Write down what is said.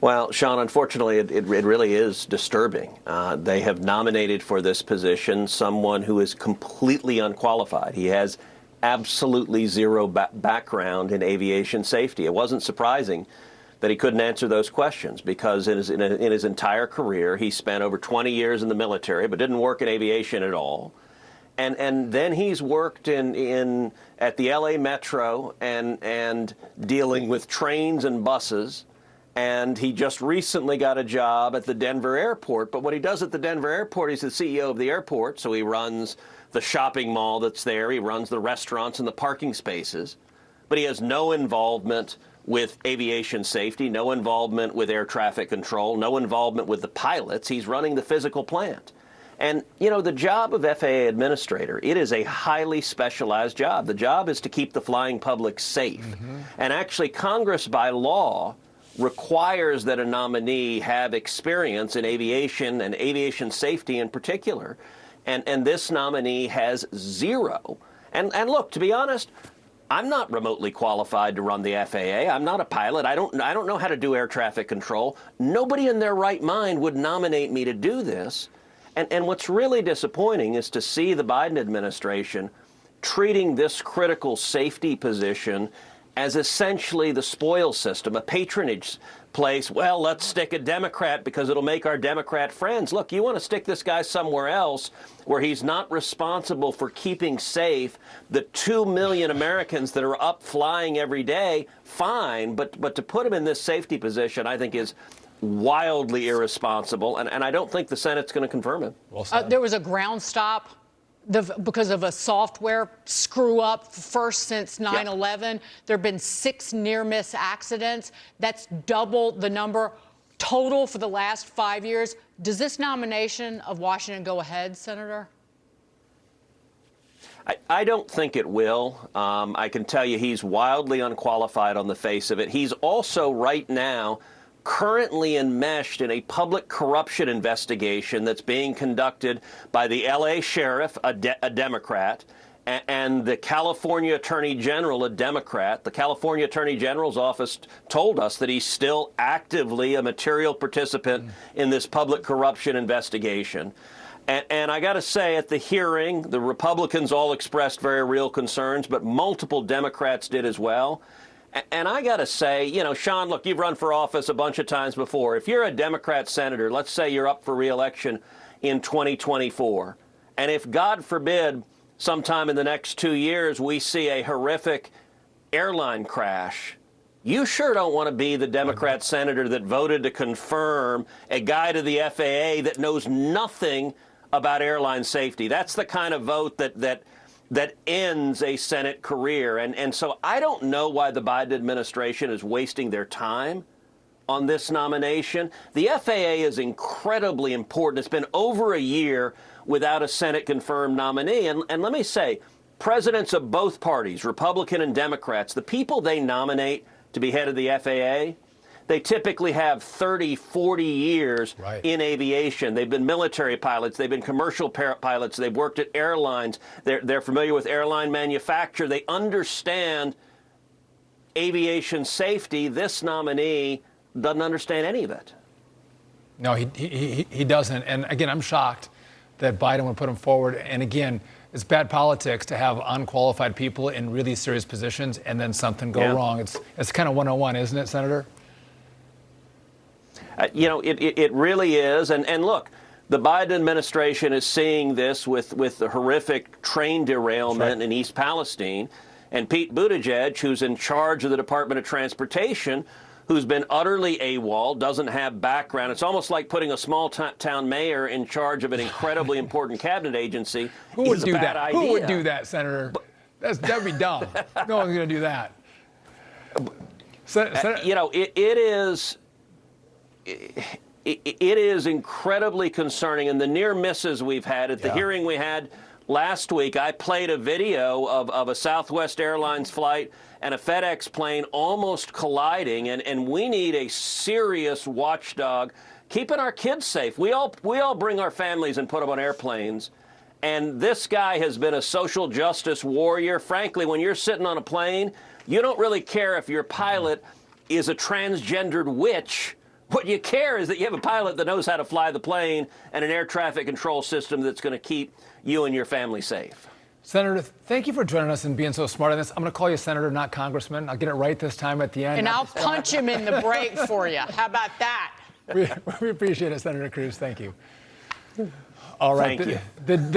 Well, Sean, unfortunately, it really is disturbing. They have nominated for this position someone who is completely unqualified. He has absolutely zero background in aviation safety. It wasn't surprising that he couldn't answer those questions because in his entire career, he spent over 20 years in the military, but didn't work in aviation at all. And then he's worked at the LA Metro and dealing with trains and buses. And he just recently got a job at the Denver airport. But what he does at the Denver airport, he's the CEO of the airport. So he runs the shopping mall that's there. He runs the restaurants and the parking spaces. But he has no involvement with aviation safety, no involvement with air traffic control, no involvement with the pilots. He's running the physical plant. And, you know, the job of FAA administrator, it is a highly specialized job. The job is to keep the flying public safe. And actually, Congress, by law, requires that a nominee have experience in aviation and aviation safety in particular. And this nominee has zero. And look, to be honest, I'm not remotely qualified to run the FAA. I'm not a pilot. I don't know how to do air traffic control. Nobody in their right mind would nominate me to do this. And what's really disappointing is to see the Biden administration treating this critical safety position as essentially the spoils system, a patronage place. Well, let's stick a Democrat because it'll make our Democrat friends. Look, you want to stick this guy somewhere else where he's not responsible for keeping safe the 2 million Americans that are up flying every day, fine. But to put him in this safety position, I think is wildly irresponsible, and I don't think the Senate's going to confirm him. Well, there was a ground stop because of a software screw up first since 9/11. There have been 6 near-miss accidents. That's double the number total for the last 5 years. Does this nomination of Washington go ahead, Senator? I don't think it will. I can tell you he's wildly unqualified on the face of it. He's also right now currently enmeshed in a public corruption investigation that's being conducted by the LA sheriff, a Democrat, and the California Attorney General, a Democrat. The California Attorney General's office told us that he's still actively a material participant in this public corruption investigation. And I got to say, at the hearing, the Republicans all expressed very real concerns, but multiple Democrats did as well. And I got to say, you know, Sean, look, you've run for office a bunch of times before. If you're a Democrat senator, let's say you're up for re-election in 2024, and if, God forbid, sometime in the next 2 years we see a horrific airline crash, you sure don't want to be the Democrat senator that voted to confirm a guy to the FAA that knows nothing about airline safety. That's the kind of vote that ends a Senate career. And so I don't know why the Biden administration is wasting their time on this nomination. The FAA is incredibly important. It's been over a year without a Senate-confirmed nominee. And let me say, presidents of both parties, Republican and Democrats, the people they nominate to be head of the FAA, they typically have 30, 40 years in aviation. They've been military pilots. They've been commercial pilots. They've worked at airlines. They're familiar with airline manufacture. They understand aviation safety. This nominee doesn't understand any of it. No, he doesn't. And again, I'm shocked that Biden would put him forward. And again, it's bad politics to have unqualified people in really serious positions and then something go wrong. It's kind of 101, isn't it, Senator? You know, it really is. And look, the Biden administration is seeing this with the horrific train derailment in East Palestine. And Pete Buttigieg, who's in charge of the Department of Transportation, who's been utterly AWOL, doesn't have background. It's almost like putting a small town mayor in charge of an incredibly important cabinet agency. Who would do that? Idea. Who would do that, Senator? That'd be dumb. No one's going to do that. You know, it is incredibly concerning. And the near misses we've had at the hearing we had last week, I played a video of a Southwest Airlines flight and a FedEx plane almost colliding, and we need a serious watchdog keeping our kids safe. We all bring our families and put them on airplanes, and this guy has been a social justice warrior. Frankly, when you're sitting on a plane, you don't really care if your pilot is a transgendered witch What you care is that you have a pilot that knows how to fly the plane and an air traffic control system that's going to keep you and your family safe. Senator, thank you for joining us and being so smart on this. I'm going to call you Senator, not Congressman. I'll get it right this time at the end. And I'll punch him in the break for you. How about that? We appreciate it, Senator Cruz. Thank you. All right. Thank you.